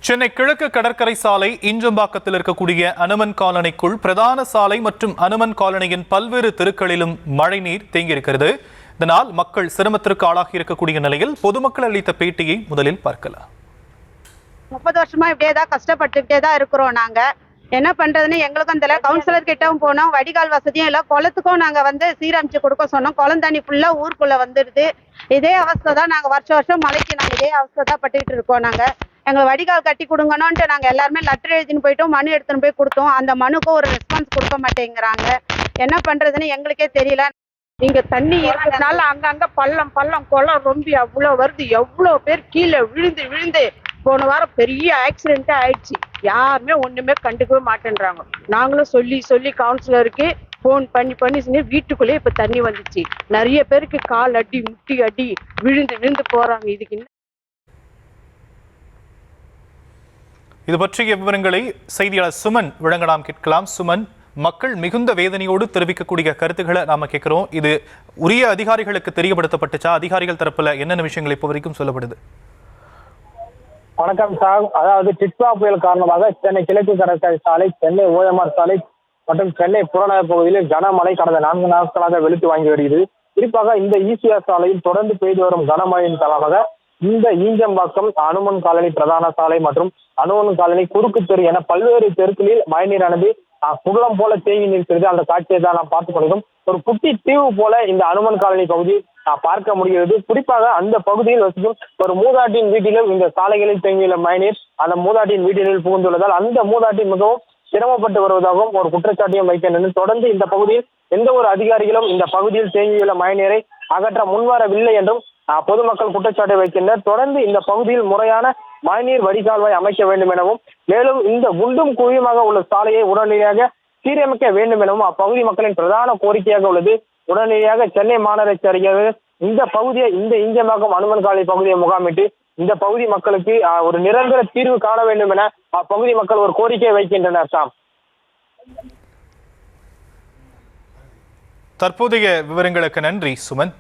சென்னை கிழக்கு கடற்கரை சாலை ஈஞ்சம்பாக்கத்தில் இருக்கக்கூடிய அனுமன் காலனிக்குள் பிரதான சாலை மற்றும் அனுமன் காலனியின் பல்வேறு தெருக்களிலும் மழைநீர் தேங்கியிருக்கிறது. இதனால் மக்கள் சிரமத்திற்கு ஆளாகி இருக்கக்கூடிய நிலையில் பொதுமக்கள் அளித்த பேட்டியை முதலில் பார்க்கலாம். 30 வருஷமா இப்படியேதான் கஷ்டப்பட்டுக்கிட்டே தான் இருக்கிறோம். நாங்க என்ன பண்றதுன்னு எங்களுக்கும் தெரியல. கவுன்சிலர் கிட்டவும் போனோம், வடிகால் வசதியும் இல்லை. குளத்துக்கும் நாங்க சீரமைச்சு கொடுக்க சொன்னோம். குளம் தண்ணி ஃபுல்லா ஊருக்குள்ள வந்துடுது. இதே அவஸ்தை தான் நாங்க வருஷம் மழைக்கு நாங்க இதே அவஸ்தை தான் பட்டுக்கிட்டு இருக்கோம். நாங்க எங்களை வடிகால் கட்டி கொடுங்கணும்ட்டு நாங்க எல்லாருமே லெட்டர் எழுதின்னு போயிட்டோம், மனு எடுத்துன்னு போய் கொடுத்தோம். அந்த மனுக்கும் ஒரு ரெஸ்பான்ஸ் கொடுக்க மாட்டேங்கிறாங்க. என்ன பண்றதுன்னு எங்களுக்கே தெரியல. இங்க தண்ணி இருக்கிறதுனால அங்கங்க பள்ளம் குளம் ரொம்ப அவ்வளவு வருது. எவ்வளவு பேர் கீழே விழுந்து போன வாரம் பெரிய ஆக்சிடென்ட் ஆயிடுச்சு. யாருமே ஒண்ணுமே கண்டுக்கவே மாட்டேன்றாங்க. நாங்களும் சொல்லி கவுன்சிலருக்கு போன் பண்ணி வீட்டுக்குள்ளே இப்ப தண்ணி வந்துச்சு. நிறைய பேருக்கு கால் அடி முட்டி அடி விழுந்து போறாங்க. இதுக்கு இது பற்றிய விவரங்களை செய்தியாளர் சுமன் வழங்க நாம் கேட்கலாம். சுமன், மக்கள் மிகுந்த வேதனையோடு தெரிவிக்கக்கூடிய கருத்துக்களை நாம கேட்கிறோம். இது உரிய அதிகாரிகளுக்கு தெரியப்படுத்தப்பட்டுச்சா? அதிகாரிகள் தரப்புல என்னென்ன விஷயங்கள் இப்போ வரைக்கும் சொல்லப்படுது? வணக்கம் சார். அதாவது டிட்வா புயல் காரணமாக சென்னை கிழக்கு கடற்கரை சாலை, சென்னை ஓஎம்ஆர் சாலை மற்றும் சென்னை புறநகர் பகுதியில் கனமழை கடந்த 4 நாட்களாக வெளுத்து வாங்கி வருகிறது. குறிப்பாக இந்த ஈசிஆர் சாலையில் தொடர்ந்து பெய்து வரும் கனமழையின் காரணமாக இந்த ஈஞ்சம்பாக்கம், அனுமன் காலனி பிரதான சாலை மற்றும் அனுமன் காலனி குறுக்கு தெரு என பல்வேறு தெருக்களில் மழைநீரானது குளம் போல தேங்கி நிற்கிறது. அந்த காட்சியை தான் நாம் பார்த்துக் கொள்கிறோம். ஒரு குட்டி தீவு போல இந்த அனுமன் காலனி பகுதி பார்க்க முடிகிறது. குறிப்பாக அந்த பகுதியில் வசிக்கும் ஒரு மூதாட்டியின் வீட்டிலும் இந்த சாலைகளில் தேங்கியுள்ள மழைநீர் அந்த மூதாட்டியின் வீட்டில் புகுந்துள்ளதால் அந்த மூதாட்டி மிகவும் சிரமப்பட்டு வருவதாகவும் ஒரு குற்றச்சாட்டையும் வைக்கின்றனர். தொடர்ந்து இந்த பகுதியில் எந்த ஒரு அதிகாரிகளும் இந்த பகுதியில் தேங்கியுள்ள மழைநீரை அகற்ற முன்வரவில்லை என்றும் பொதுமக்கள் குற்றச்சாட்டை வைக்கின்றனர். தொடர்ந்து இந்த பகுதியில் முறையான மழைநீர் வடிகால்வாய் அமைக்க வேண்டும் எனவும், மேலும் இந்த குண்டும் குழியுமாக உள்ள சாலையை உடனடியாக சீரமைக்க வேண்டும் எனவும் அப்பகுதி மக்களின் பிரதான கோரிக்கையாக உள்ளது. உடனடியாக சென்னை மாநகராட்சி அதிகாரிகள் இந்த பகுதியை, இந்த ஈஞ்சம்பாக்கம் அனுமன் காலனி பகுதியை முகாமிட்டு இந்த பகுதி மக்களுக்கு ஒரு நிரந்தர தீர்வு காண வேண்டும் என அப்பகுதி மக்கள் ஒரு கோரிக்கை வைக்கின்றனர். சாம், தற்போதைய விவரங்களுக்கு நன்றி சுமன்.